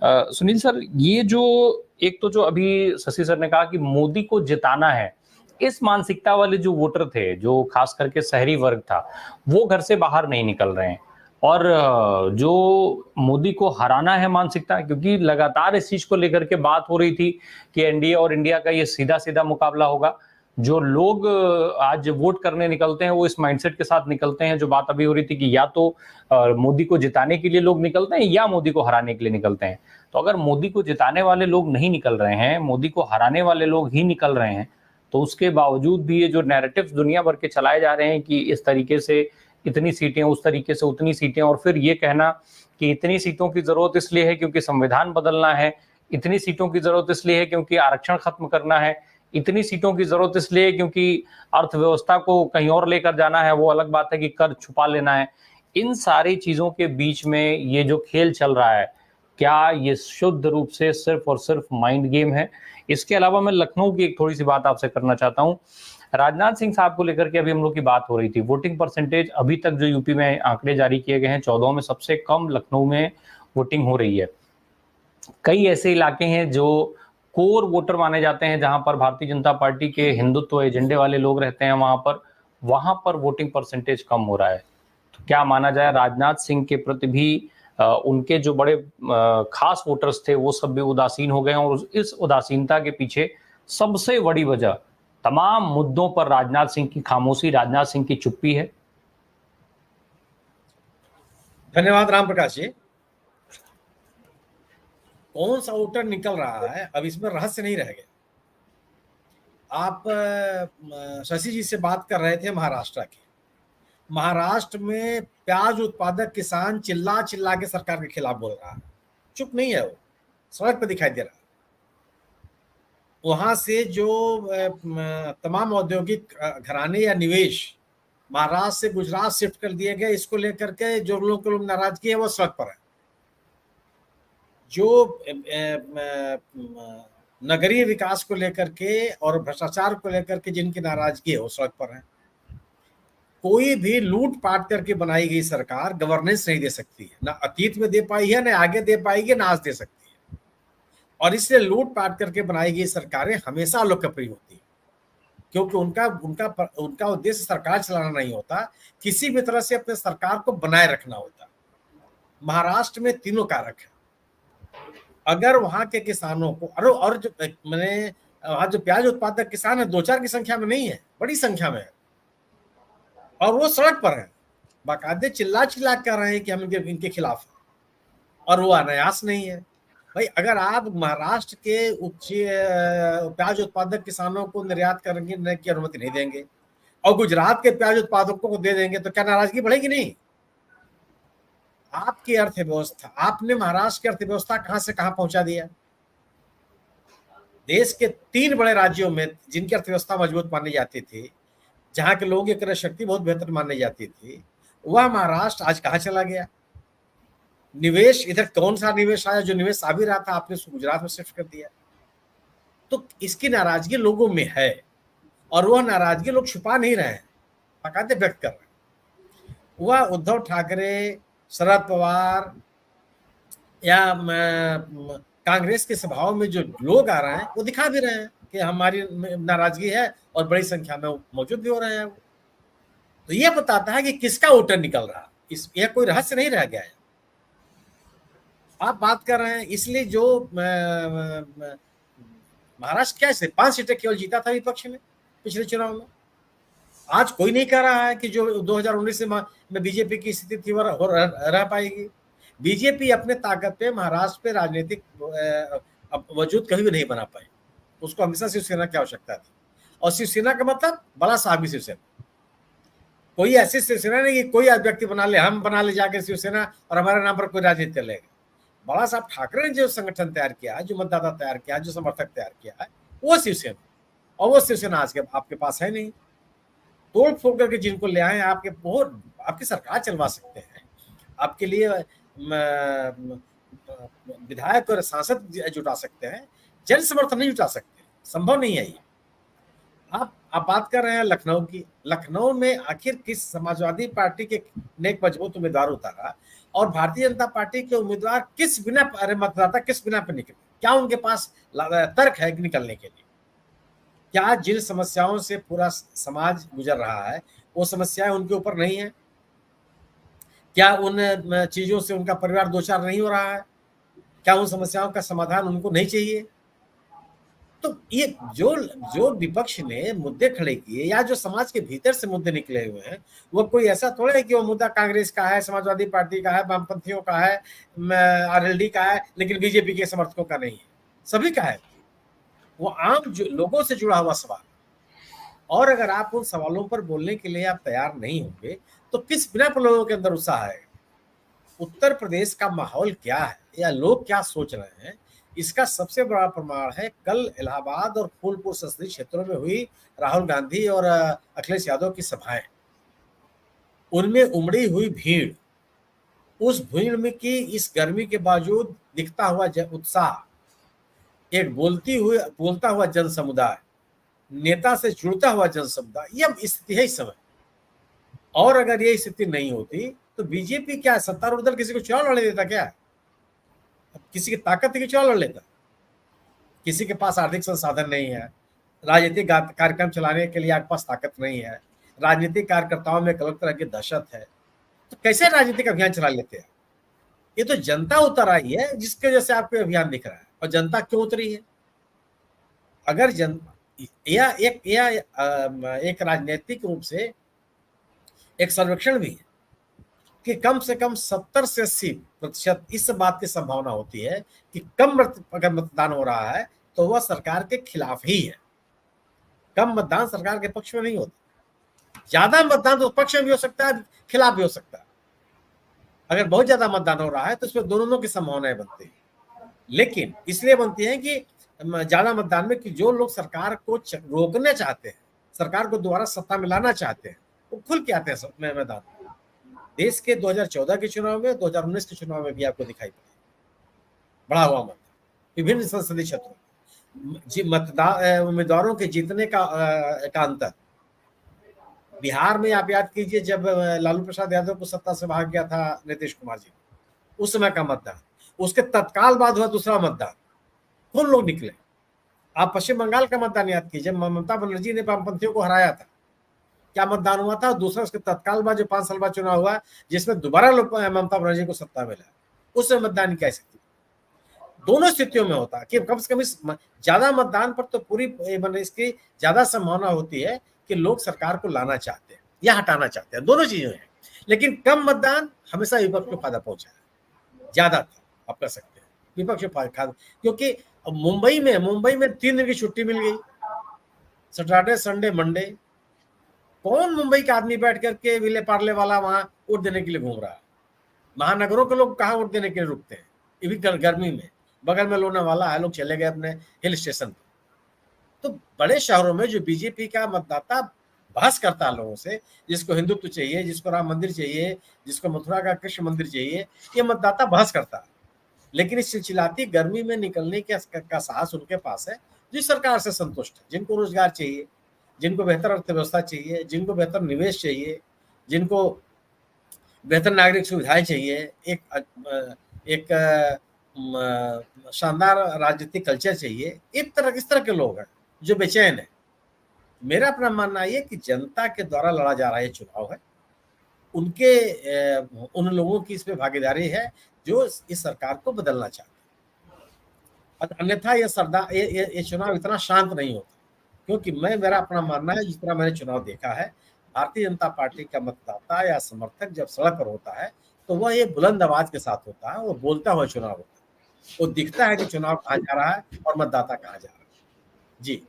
Sunil sir, ये जो एक तो जो अभी शशि सर ने कहा कि मोदी को जिताना है, इस मानसिकता वाले जो वोटर थे, जो खास करके शहरी वर्ग था, वो घर से बाहर नहीं निकल रहे हैं। और जो मोदी को हराना है मानसिकता, क्योंकि लगातार इस चीज को लेकर के बात हो रही थी कि एनडीए और इंडिया का ये सीधा सीधा मुकाबला होगा। जो लोग आज वोट करने निकलते हैं वो इस माइंडसेट के साथ निकलते हैं, जो बात अभी हो रही थी कि या तो मोदी को जिताने के लिए लोग निकलते हैं या मोदी को हराने के लिए निकलते हैं। तो अगर मोदी को जिताने वाले लोग नहीं निकल रहे हैं, मोदी को हराने वाले लोग ही निकल रहे हैं, तो उसके बावजूद भी ये जो नैरेटिव्स दुनिया भर के चलाए जा रहे हैं कि इस तरीके से इतनी सीटें, उस तरीके से उतनी सीटें, और फिर ये कहना कि इतनी सीटों की जरूरत इसलिए है क्योंकि संविधान बदलना है, इतनी सीटों की जरूरत इसलिए है क्योंकि आरक्षण खत्म करना है, इतनी सीटों की जरूरत इसलिए है क्योंकि अर्थव्यवस्था को कहीं और लेकर जाना है, वो अलग बात है कि कर छुपा लेना है। इन सारी चीजों के बीच में ये जो खेल चल रहा है, क्या ये शुद्ध रूप से सिर्फ और सिर्फ माइंड गेम है? इसके अलावा मैं लखनऊ की एक थोड़ी सी बात आपसे करना चाहता हूँ। राजनाथ सिंह साहब को लेकर के अभी हम लोग की बात हो रही थी। वोटिंग परसेंटेज अभी तक जो यूपी में आंकड़े जारी किए गए हैं, 14 में सबसे कम लखनऊ में वोटिंग हो रही है। कई ऐसे इलाके हैं जो कोर वोटर माने जाते हैं, जहां पर भारतीय जनता पार्टी के हिंदुत्व एजेंडे वाले लोग रहते हैं, वहां पर वोटिंग परसेंटेज कम हो रहा है। तो क्या माना जाए, राजनाथ सिंह के प्रति भी उनके जो बड़े खास वोटर्स थे वो सब भी उदासीन हो गए हैं, और इस उदासीनता के पीछे सबसे बड़ी वजह तमाम मुद्दों पर राजनाथ सिंह की खामोशी, राजनाथ सिंह की चुप्पी है। धन्यवाद राम प्रकाश जी। कौन सा वोटर निकल रहा है, अब इसमें रहस्य नहीं रह गया। आप शशि जी से बात कर रहे थे महाराष्ट्र की। महाराष्ट्र में प्याज उत्पादक किसान चिल्ला चिल्ला के सरकार के खिलाफ बोल रहा है, चुप नहीं है, वो सड़क पर दिखाई दे रहा है। वहां से जो तमाम औद्योगिक घराने या निवेश महाराष्ट्र से गुजरात शिफ्ट कर दिए गए, इसको लेकर के जो लोग नाराजगी है वो सड़क पर है। जो नगरीय विकास को लेकर के और भ्रष्टाचार को लेकर के जिनकी नाराजगी है वो सड़क पर है। कोई भी लूट पाट करके बनाई गई सरकार गवर्नेंस नहीं दे सकती है, ना अतीत में दे पाई है, ना आगे दे पाएगी, ना आज दे सकती है। और इसलिए लूट पाट करके बनाई गई सरकारें हमेशा लोकप्रिय होती है, क्योंकि उनका उद्देश्य सरकार चलाना नहीं होता, किसी भी तरह से अपने सरकार को बनाए रखना होता। महाराष्ट्र में तीनों कारक है। अगर वहां के किसानों को और जो मैंने वहां जो प्याज उत्पादक किसान है 2-4 की संख्या में नहीं है, बड़ी संख्या में है, और वो सड़क पर है, बाकायदे चिल्ला चिल्ला कर रहे हैं कि हम इनके खिलाफ हैं, और वो अनायास नहीं है। भाई अगर आप महाराष्ट्र के उच्च प्याज उत्पादक किसानों को निर्यात करने की अनुमति नहीं देंगे और गुजरात के प्याज उत्पादकों को दे देंगे तो क्या नाराजगी बढ़ेगी? नहीं। आपकी अर्थव्यवस्था, आपने महाराष्ट्र की अर्थव्यवस्था कहां से कहां पहुंचा दिया। देश के 3 बड़े राज्यों में जिनकी अर्थव्यवस्था मजबूत मानी जाती थी, जहां के लोगों की क्रय शक्ति बहुत बेहतर मानी जाती थी, वह महाराष्ट्र आज कहां चला गया। निवेश इधर कौन सा निवेश आया? जो निवेश आ भी रहा था आपने उसको गुजरात में शिफ्ट कर दिया। तो इसकी नाराजगी लोगों में है, और वह नाराजगी लोग छुपा नहीं रहे हैं, बाकायदे व्यक्त कर रहे हैं। वह उद्धव ठाकरे, शरद पवार या कांग्रेस के सभाओं में जो लोग आ रहे हैं वो दिखा भी रहे हैं कि हमारी नाराजगी है, और बड़ी संख्या में मौजूद भी हो रहे हैं। तो यह बताता है कि किसका वोटर निकल रहा, यह कोई रहस्य नहीं रह गया है। आप बात कर रहे हैं, इसलिए जो महाराष्ट्र क्या है 5 सीटें केवल जीता था विपक्ष में पिछले चुनाव में। आज कोई नहीं कह रहा है कि जो 2019 में बीजेपी की स्थिति थी वो रह पाएगी। बीजेपी अपने ताकत पे महाराष्ट्र पे राजनीतिक वजूद कभी भी नहीं बना पाई। उसको हमेशा शिवसेना की आवश्यकता थी, और शिवसेना का मतलब बड़ा साहबी शिवसेना। कोई ऐसी शिवसेना नहीं कि कोई व्यक्ति बना ले, हम बना ले जाकर शिवसेना और हमारे नाम पर कोई राजनीति कर लेगा। बाला साहब ठाकरे ने जो संगठन तैयार किया, जो मतदाता तैयार किया, जो समर्थक तैयार किया है, वो शिवसेना, और वो शिवसेना आज के आपके पास है नहीं। तोड़ फोड़ करके जिनको ले आए आपकी सरकार चलवा सकते हैं, आपके लिए विधायक और सांसद जुटा सकते हैं, जन समर्थन नहीं जुटा सकते, संभव नहीं है ये। आप बात कर रहे हैं लखनऊ की। लखनऊ में आखिर किस समाजवादी पार्टी के ने एक मजबूत उम्मीदवार उतारा और भारतीय जनता पार्टी के उम्मीदवार किस बिना, अरे मतदाता किस बिना पर निकले? क्या उनके पास तर्क है निकलने के लिए? क्या जिन समस्याओं से पूरा समाज गुजर रहा है वो समस्याएं उनके ऊपर नहीं है? क्या उन चीजों से उनका परिवार दो चार नहीं हो रहा है? क्या उन समस्याओं का समाधान उनको नहीं चाहिए? तो ये जो जो विपक्ष ने मुद्दे खड़े किए या जो समाज के भीतर से मुद्दे निकले हुए हैं, वो कोई ऐसा थोड़ा है कि वो मुद्दा कांग्रेस का है, समाजवादी पार्टी का है, वामपंथियों का है, आरएलडी का है, लेकिन बीजेपी के समर्थकों का नहीं है, सभी का है। वो आम जो लोगों से जुड़ा हुआ सवाल, और अगर आप उन सवालों पर बोलने के लिए आप तैयार नहीं होंगे तो किस बिना पर लोगों के अंदर उत्साह है? उत्तर प्रदेश का माहौल क्या है या लोग क्या सोच रहे हैं, इसका सबसे बड़ा प्रमाण है कल इलाहाबाद और फूलपुर संसदीय क्षेत्रों में हुई राहुल गांधी और अखिलेश यादव की सभाएं। उनमें उमड़ी हुई भीड़, उस भीड़ में की इस गर्मी के बावजूद दिखता हुआ उत्साह, एक बोलता हुआ जन समुदाय, नेता से जुड़ता हुआ जन समुदाय, यह स्थिति है इस समय। और अगर ये स्थिति नहीं होती तो बीजेपी क्या सत्तारूढ़ दल किसी को चुनाव लड़ने देता क्या? किसी की ताकत थी कि चुनाव लड़ लेता? किसी के पास आर्थिक संसाधन नहीं है, राजनीतिक कार्यक्रम चलाने के लिए आपके पास ताकत नहीं है, राजनीतिक कार्यकर्ताओं में एक अलग तरह की दहशत है, तो कैसे राजनीतिक अभियान चला लेते हैं? ये तो जनता उतर आई है जिसके वजह से आपको अभियान दिख रहा है। और जनता क्यों उतरी है? अगर जनता एक राजनीतिक रूप से एक सर्वेक्षण भी है कि कम से कम 70 से 80% इस बात की संभावना होती है कि कम अगर मतदान हो रहा है तो वह सरकार के खिलाफ ही है। कम मतदान सरकार के पक्ष में नहीं होता। ज्यादा मतदान तो पक्ष में भी हो सकता है, खिलाफ भी हो सकता है। अगर बहुत ज्यादा मतदान हो रहा है तो इसमें दोनों की संभावनाएं बनती है, लेकिन इसलिए बनती है कि ज्यादा मतदान में कि जो लोग सरकार को रोकना चाहते हैं, सरकार को दोबारा सत्ता में लाना चाहते हैं, वो खुल के आते हैं मैदान में। देश के 2014 के चुनाव में, 2019 के चुनाव में भी आपको दिखाई पड़ा बढ़ा हुआ मतदान विभिन्न संसदीय क्षेत्रों मतदान उम्मीदवारों के जीतने का अंतर। बिहार में आप याद कीजिए जब लालू प्रसाद यादव को सत्ता से भाग गया था नीतीश कुमार जी, उस समय का मतदान, उसके तत्काल बाद हुआ दूसरा मतदान, कौन लोग निकले? आप पश्चिम बंगाल का मतदान याद कीजिए, ममता बनर्जी ने वामपंथियों को हराया था, क्या मतदान हुआ था? दूसरा उसके तत्काल बाद जो 5 साल बाद चुनाव हुआ जिसमें दोबारा ममता बनर्जी को सत्ता मिला, उसमें मतदान की स्थिति दोनों स्थितियों में होता है कि कम से कम इस ज्यादा मतदान पर तो पूरी इसकी ज्यादा संभावना होती है कि लोग सरकार को लाना चाहते हैं या हटाना चाहते हैं, दोनोों चीजें हैं। लेकिन कम मतदान हमेशा विपक्ष को फायदा पहुंचा है, ज्यादा था आप कह सकते हैं विपक्ष को फायदा, क्योंकि मुंबई में 3 दिन की छुट्टी मिल गई, सैटरडे संडे मंडे। कौन मुंबई का आदमी बैठ करके विले पार्ले वाला वहां वोट देने के लिए घूम रहा है? महानगरों के लोग कहाँ वोट देने के लिए रुकते हैं? ये भी गर्मी में, बगल में लोनावाला है, लोग चले गए अपने हिल स्टेशन पर। तो बड़े शहरों में जो बीजेपी का मतदाता बहस करता है लोगों से, जिसको हिंदुत्व चाहिए, जिसको राम मंदिर चाहिए, जिसको मथुरा का कृष्ण मंदिर चाहिए, ये मतदाता बहस करता है। लेकिन इस चिलचिलाती गर्मी में निकलने का साहस उनके पास है जिस सरकार से संतुष्ट है, जिनको रोजगार चाहिए, जिनको बेहतर अर्थव्यवस्था चाहिए, जिनको बेहतर निवेश चाहिए, जिनको बेहतर नागरिक सुविधाएं चाहिए, एक शानदार राजनीतिक कल्चर चाहिए। इस तरह के लोग हैं जो बेचैन है। मेरा अपना मानना ये कि जनता के द्वारा लड़ा जा रहा ये चुनाव है, उन लोगों की इसमें भागीदारी है जो इस सरकार को बदलना चाहते हैं। अन्यथा ये चुनाव इतना शांत नहीं होता, क्योंकि मेरा अपना मानना है, जिस तरह मैंने चुनाव देखा है, भारतीय जनता पार्टी का मतदाता या समर्थक जब सड़क पर होता है तो वह ये बुलंद आवाज के साथ होता है, वो बोलता हुआ चुनाव होता है, वो दिखता है कि चुनाव कहाँ जा रहा है और मतदाता कहाँ जा रहा है। जी।